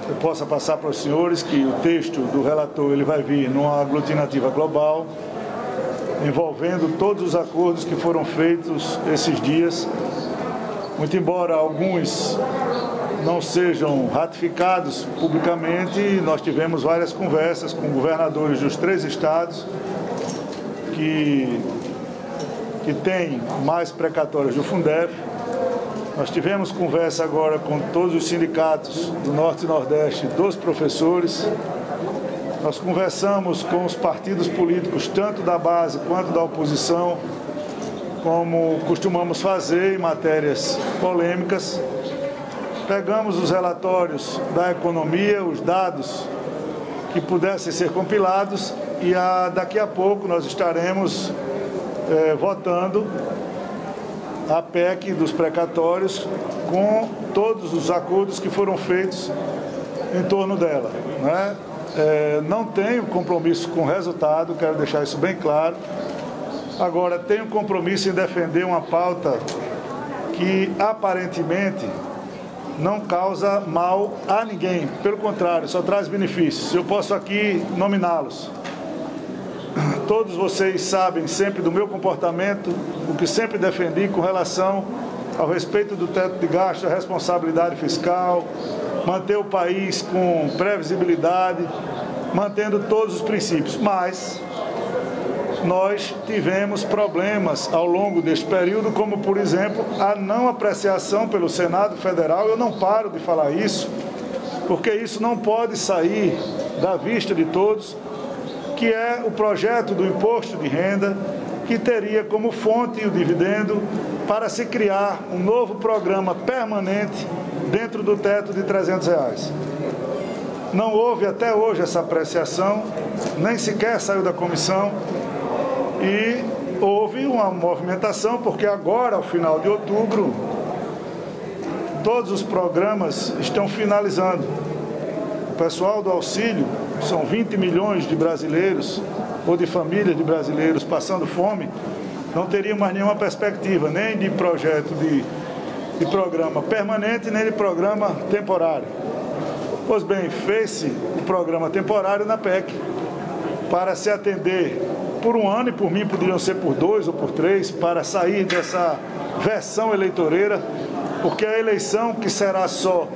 eu possa passar para os senhores que o texto do relator ele vai vir numa aglutinativa global, envolvendo todos os acordos que foram feitos esses dias, muito embora alguns não sejam ratificados publicamente. Nós tivemos várias conversas com governadores dos 3 estados que têm mais precatórias do Fundef. Nós tivemos conversa agora com todos os sindicatos do Norte e Nordeste dos professores. Nós conversamos com os partidos políticos, tanto da base quanto da oposição, como costumamos fazer em matérias polêmicas. Pegamos os relatórios da economia, os dados que pudessem ser compilados e daqui a pouco nós estaremos votando a PEC dos precatórios com todos os acordos que foram feitos em torno dela, né? Não tenho compromisso com o resultado, quero deixar isso bem claro. Agora, tenho compromisso em defender uma pauta que aparentemente não causa mal a ninguém, pelo contrário, só traz benefícios. Eu posso aqui nominá-los. Todos vocês sabem sempre do meu comportamento, o que sempre defendi com relação ao respeito do teto de gasto, a responsabilidade fiscal, manter o país com previsibilidade, mantendo todos os princípios. Mas nós tivemos problemas ao longo deste período, como, por exemplo, a não apreciação pelo Senado Federal. Eu não paro de falar isso, porque isso não pode sair da vista de todos, que é o projeto do imposto de renda, que teria como fonte o dividendo para se criar um novo programa permanente dentro do teto de R$300. Não houve até hoje essa apreciação, nem sequer saiu da comissão, e houve uma movimentação, porque agora, ao final de outubro, todos os programas estão finalizando. O pessoal do auxílio, são 20 milhões de brasileiros, ou de famílias de brasileiros passando fome, não teriam mais nenhuma perspectiva, nem de projeto de programa permanente, nem de programa temporário. Pois bem, fez-se o programa temporário na PEC, para se atender por 1 ano, e por mim poderiam ser por 2 ou por 3, para sair dessa versão eleitoreira, porque a eleição, que será só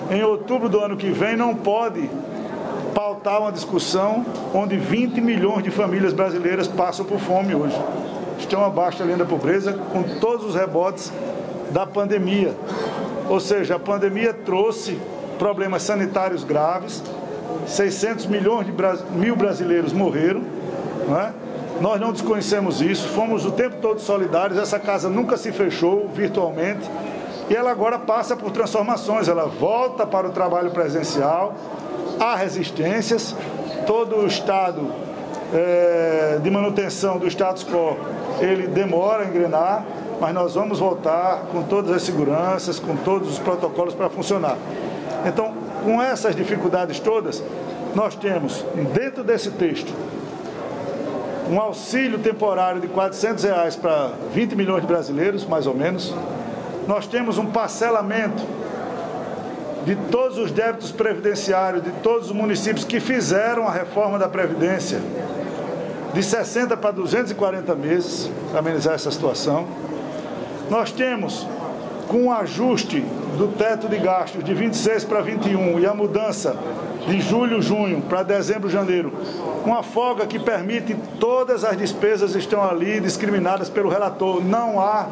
em outubro do ano que vem, não pode pautar uma discussão onde 20 milhões de famílias brasileiras passam por fome hoje. Estão abaixo da linha da pobreza, com todos os rebotes da pandemia. Ou seja, a pandemia trouxe problemas sanitários graves, 600 milhões mil brasileiros morreram, não é? Nós não desconhecemos isso, fomos o tempo todo solidários. Essa casa nunca se fechou virtualmente e ela agora passa por transformações. Ela volta para o trabalho presencial, há resistências, todo o estado de manutenção do status quo, ele demora a engrenar, mas nós vamos voltar com todas as seguranças, com todos os protocolos para funcionar. Então, com essas dificuldades todas, nós temos, dentro desse texto, um auxílio temporário de R$400 para 20 milhões de brasileiros, mais ou menos. Nós temos um parcelamento de todos os débitos previdenciários de todos os municípios que fizeram a reforma da Previdência, de 60 para 240 meses, para amenizar essa situação. Nós temos, com o ajuste do teto de gastos de 26 para 21 e a mudança de julho, junho para dezembro, janeiro, uma folga que permite todas as despesas estão ali discriminadas pelo relator. Não há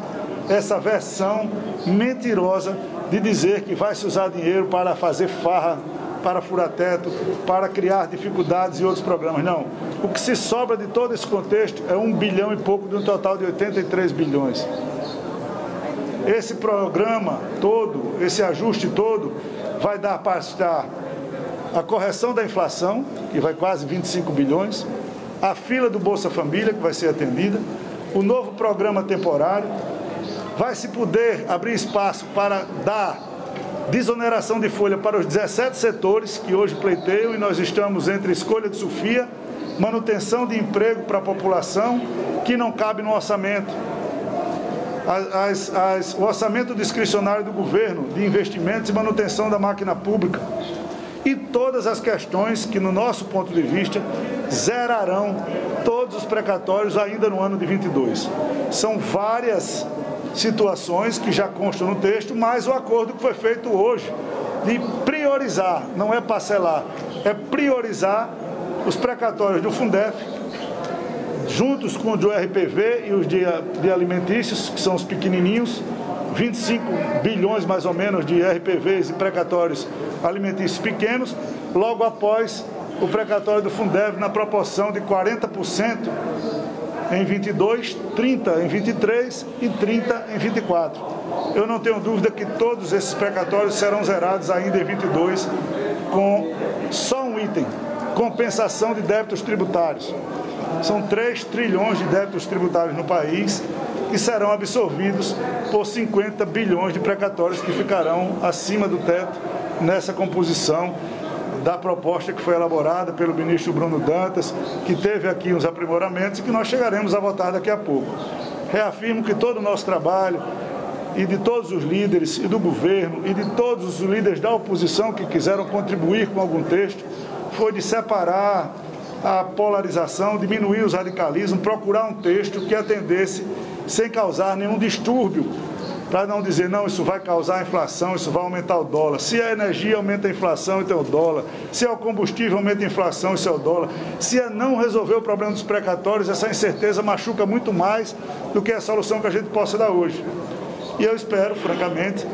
essa versão mentirosa de dizer que vai se usar dinheiro para fazer farra, para furar teto, para criar dificuldades e outros programas. Não. O que se sobra de todo esse contexto é 1 bilhão e pouco de um total de 83 bilhões. Esse programa todo, esse ajuste todo, vai dar para a correção da inflação, que vai quase 25 bilhões, a fila do Bolsa Família, que vai ser atendida, o novo programa temporário, vai se poder abrir espaço para dar desoneração de folha para os 17 setores que hoje pleiteiam, e nós estamos entre escolha de Sofia, manutenção de emprego para a população, que não cabe no orçamento. O orçamento discricionário do governo de investimentos e manutenção da máquina pública. e todas as questões que, no nosso ponto de vista, zerarão todos os precatórios ainda no ano de 22. São várias situações que já constam no texto, mas o acordo que foi feito hoje de priorizar, não é parcelar, é priorizar os precatórios do Fundef, juntos com o do RPV e os de alimentícios, que são os pequenininhos, 25 bilhões mais ou menos de RPVs e precatórios alimentícios pequenos, logo após o precatório do Fundef na proporção de 40% em 22, 30 em 23 e 30 em 24. Eu não tenho dúvida que todos esses precatórios serão zerados ainda em 22 com só um item, compensação de débitos tributários. São 3 trilhões de débitos tributários no país que serão absorvidos por 50 bilhões de precatórios que ficarão acima do teto nessa composição da proposta que foi elaborada pelo ministro Bruno Dantas, que teve aqui uns aprimoramentos e que nós chegaremos a votar daqui a pouco. Reafirmo que todo o nosso trabalho e de todos os líderes e do governo e de todos os líderes da oposição que quiseram contribuir com algum texto foi de separar a polarização, diminuir os radicalismos, procurar um texto que atendesse sem causar nenhum distúrbio, para não dizer, não, isso vai causar inflação, isso vai aumentar o dólar. Se a energia aumenta a inflação, então é o dólar. Se é o combustível aumenta a inflação, isso é o dólar. Se é não resolver o problema dos precatórios, essa incerteza machuca muito mais do que a solução que a gente possa dar hoje. E eu espero, francamente,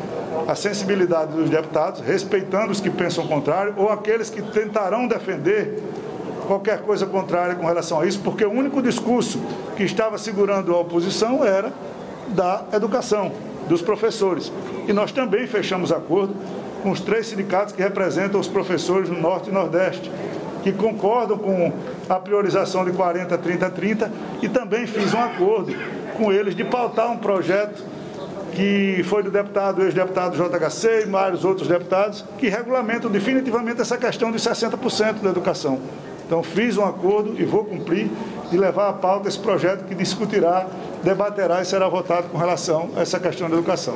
a sensibilidade dos deputados, respeitando os que pensam o contrário, ou aqueles que tentarão defender qualquer coisa contrária com relação a isso, porque o único discurso que estava segurando a oposição era da educação, dos professores. E nós também fechamos acordo com os 3 sindicatos que representam os professores no Norte e Nordeste, que concordam com a priorização de 40, 30, 30, e também fiz um acordo com eles de pautar um projeto que foi do deputado, ex-deputado JHC e vários outros deputados, que regulamentam definitivamente essa questão dos 60% da educação. Então, fiz um acordo e vou cumprir de levar à pauta esse projeto que discutirá, debaterá e será votado com relação a essa questão da educação.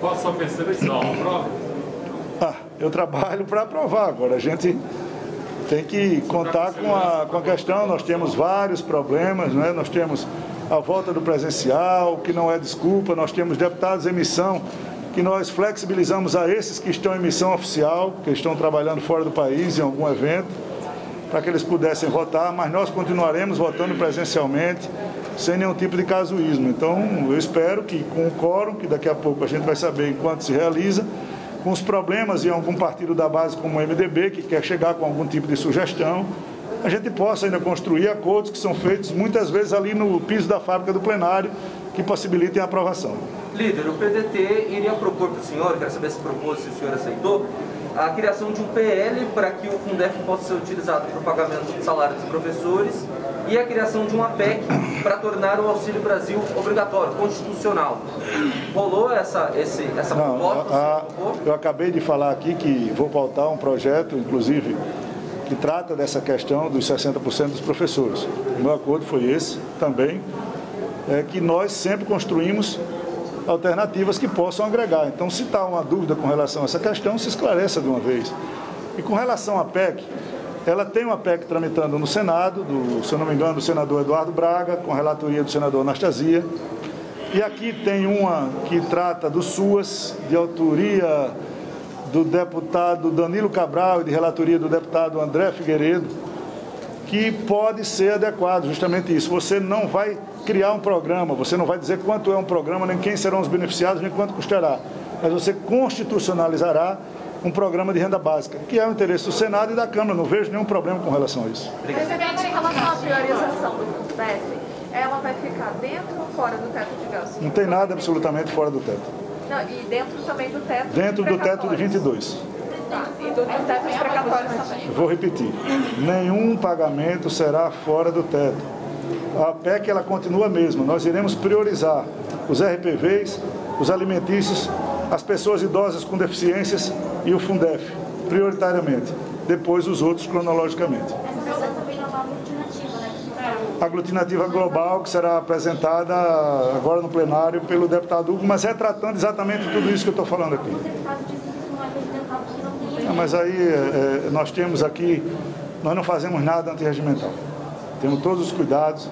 Qual a sua percepção? Aprova? Eu trabalho para aprovar. Agora, a gente tem que contar com a questão. Nós temos vários problemas, né? Nós temos a volta do presencial, que não é desculpa. Nós temos deputados em missão, que nós flexibilizamos a esses que estão em missão oficial, que estão trabalhando fora do país em algum evento, para que eles pudessem votar, mas nós continuaremos votando presencialmente, sem nenhum tipo de casuísmo. Então, eu espero que com o quórum, que daqui a pouco a gente vai saber enquanto se realiza, com os problemas em algum partido da base como o MDB, que quer chegar com algum tipo de sugestão, a gente possa ainda construir acordos que são feitos muitas vezes ali no piso da fábrica do plenário, que possibilitem a aprovação. Líder, o PDT iria propor para o senhor, quero saber se propôs, se o senhor aceitou, a criação de um PL para que o Fundef possa ser utilizado para o pagamento do salário dos professores e a criação de uma PEC para tornar o Auxílio Brasil obrigatório, constitucional. Rolou essa proposta? Eu acabei de falar aqui que vou pautar um projeto, inclusive, que trata dessa questão dos 60% dos professores. O meu acordo foi esse também, que nós sempre construímos alternativas que possam agregar. Então, se está uma dúvida com relação a essa questão, se esclareça de uma vez. E com relação à PEC, ela tem uma PEC tramitando no Senado, se eu não me engano, do senador Eduardo Braga, com a relatoria do senador Anastasia. E aqui tem uma que trata do SUAS, de autoria do deputado Danilo Cabral e de relatoria do deputado André Figueiredo, que pode ser adequado, justamente isso. Você não vai criar um programa, você não vai dizer quanto é um programa, nem quem serão os beneficiados, nem quanto custará. Mas você constitucionalizará um programa de renda básica, que é o interesse do Senado e da Câmara. Não vejo nenhum problema com relação a isso. Presidente, em relação à priorização do Fundef, ela vai ficar dentro ou fora do teto de gastos? Não tem nada absolutamente fora do teto. Não, e dentro também do teto dentro do teto de 22. E do teto de precatórios também. Vou repetir, nenhum pagamento será fora do teto. A PEC ela continua a mesma. Nós iremos priorizar os RPVs, os alimentícios, as pessoas idosas com deficiências e o Fundef, prioritariamente. Depois os outros cronologicamente. Essa também é uma aglutinativa, né? Aglutinativa global que será apresentada agora no plenário pelo deputado Hugo, mas retratando exatamente tudo isso que eu estou falando aqui. mas aí nós temos aqui, nós não fazemos nada antirregimental. Temos todos os cuidados.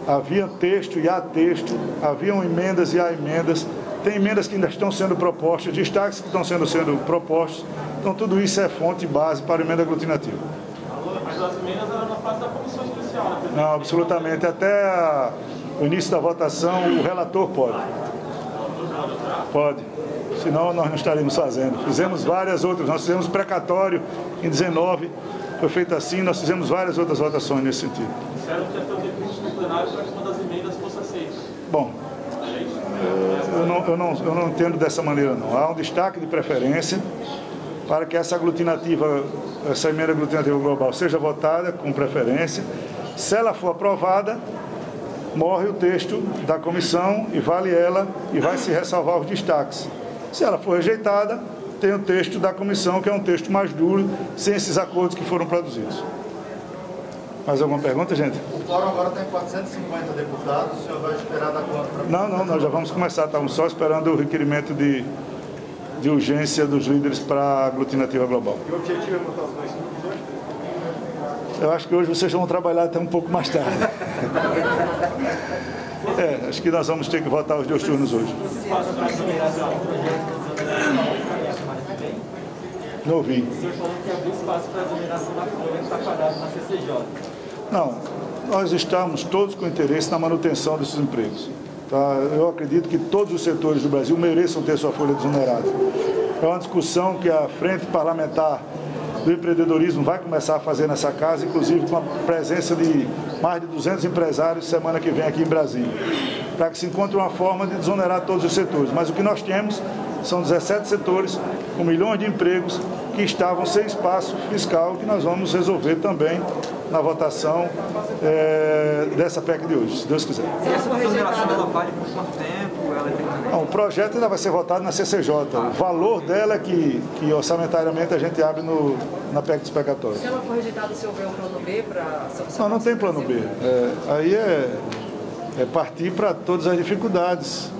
Havia texto e há texto, haviam emendas e há emendas. Tem emendas que ainda estão sendo propostas, destaques que estão sendo propostos. Então, tudo isso é fonte e base para a emenda aglutinativa. Mas as emendas eram na fase da comissão especial, né, presidente? Não, absolutamente. Até o início da votação, o relator pode. Pode. Senão, nós não estaríamos fazendo. Fizemos várias outras. Nós fizemos precatório em 19, foi feito assim. Nós fizemos várias outras votações nesse sentido. Disseram que ia ter um recurso no plenário para que uma das emendas fosse aceita. Bom, eu não entendo dessa maneira, não. Há um destaque de preferência para que essa emenda aglutinativa global seja votada com preferência. Se ela for aprovada, morre o texto da comissão e vale ela e vai se ressalvar os destaques. Se ela for rejeitada, tem o texto da comissão, que é um texto mais duro, sem esses acordos que foram produzidos. Mais alguma pergunta, gente? O fórum agora tem 450 deputados, o senhor vai esperar dar conta para... Não, nós já vamos começar, estamos só esperando o requerimento de urgência dos líderes para a aglutinativa global. E o objetivo é botar os dois grupos hoje? Eu acho que hoje vocês vão trabalhar até um pouco mais tarde. Acho que nós vamos ter que votar os 2 turnos hoje. Não ouvi. O senhor falou que abriu espaço para a aglomeração na Folha, que está parado na CCJ. Não, nós estamos todos com interesse na manutenção desses empregos. Tá? Eu acredito que todos os setores do Brasil mereçam ter sua folha desonerada. É uma discussão que a Frente Parlamentar do Empreendedorismo vai começar a fazer nessa casa, inclusive com a presença de mais de 200 empresários semana que vem aqui em Brasília, para que se encontre uma forma de desonerar todos os setores. Mas o que nós temos são 17 setores com milhões de empregos que estavam sem espaço fiscal, que nós vamos resolver também na votação dessa PEC de hoje, se Deus quiser. E essa desoneração, ela vale por quanto tempo? Ela é Não, o projeto ainda vai ser votado na CCJ. O valor dela é que orçamentariamente a gente abre na PEC dos precatórios. Se ela for rejeitada, se houver um plano B para... Não tem plano B. Aí é partir para todas as dificuldades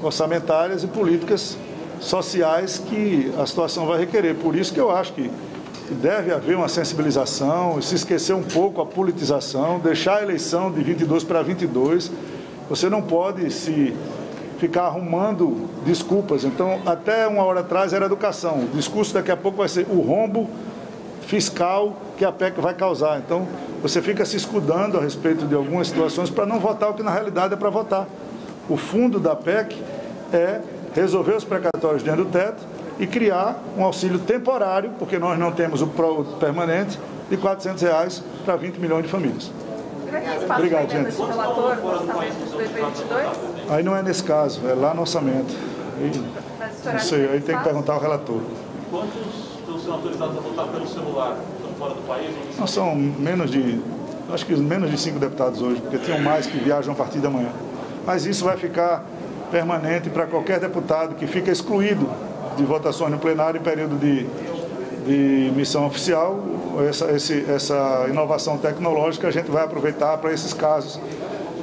orçamentárias e políticas sociais que a situação vai requerer. Por isso que eu acho que deve haver uma sensibilização, se esquecer um pouco a politização, deixar a eleição de 22 para 22. Você não pode se ficar arrumando desculpas. Então, até uma hora atrás era educação. O discurso daqui a pouco vai ser o rombo fiscal que a PEC vai causar. Então, você fica se escudando a respeito de algumas situações para não votar o que na realidade é para votar. O fundo da PEC é resolver os precatórios dentro do teto e criar um auxílio temporário, porque nós não temos o permanente, de R$ 400 para 20 milhões de famílias. Obrigado, gente. Relator, no orçamento de 2022? Aí não é nesse caso, é lá no orçamento. Não sei, aí tem que perguntar ao relator. Quantos estão sendo autorizados a votar pelo celular? Estão fora do país? Nós são menos de 5 deputados hoje, porque tinham mais que viajam a partir da manhã. Mas isso vai ficar permanente para qualquer deputado que fica excluído de votações no plenário em período de missão oficial. Essa inovação tecnológica a gente vai aproveitar para esses casos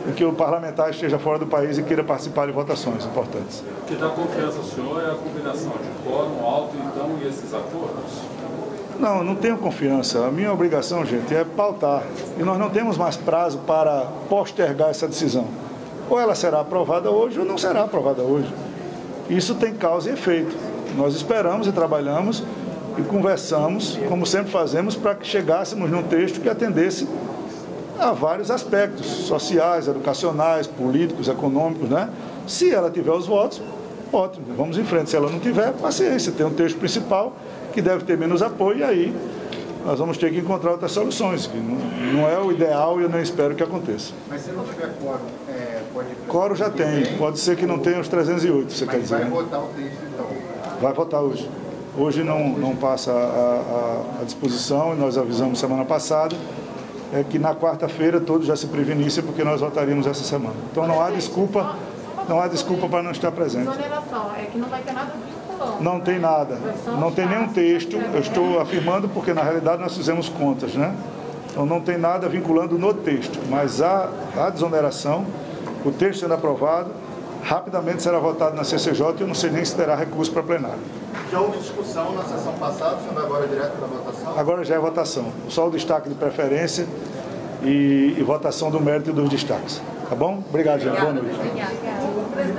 em que o parlamentar esteja fora do país e queira participar de votações importantes. O que dá confiança ao senhor é a combinação de quórum alto então e esses acordos? Não tenho confiança. A minha obrigação, gente, é pautar. E nós não temos mais prazo para postergar essa decisão. Ou ela será aprovada hoje ou não será aprovada hoje. Isso tem causa e efeito. Nós esperamos e trabalhamos e conversamos, como sempre fazemos, para que chegássemos num texto que atendesse a vários aspectos sociais, educacionais, políticos, econômicos, né? Se ela tiver os votos, ótimo, vamos em frente. Se ela não tiver, paciência, tem um texto principal que deve ter menos apoio e aí nós vamos ter que encontrar outras soluções, que não é o ideal e eu nem espero que aconteça. Mas se não tiver quórum, pode... Quórum já tem, pode ser que não tenha os 308, você quer dizer. Mas vai votar o texto, então? Vai votar hoje. Hoje não passa a disposição, e nós avisamos semana passada, que na quarta-feira todos já se prevenissem, porque nós votaríamos essa semana. Então não há desculpa para não estar presente. Exoneração, é que não vai ter nada vinculando. Não tem nada, não tem nenhum texto, eu estou afirmando porque na realidade nós fizemos contas, né? Então não tem nada vinculando no texto, mas a desoneração, o texto sendo aprovado, rapidamente será votado na CCJ e eu não sei nem se terá recurso para plenário. Já houve discussão na sessão passada, o senhor vai agora direto para a votação? Agora já é votação. Só o destaque de preferência e votação do mérito e dos destaques. Tá bom? Obrigado, gente. Boa noite. Obrigada.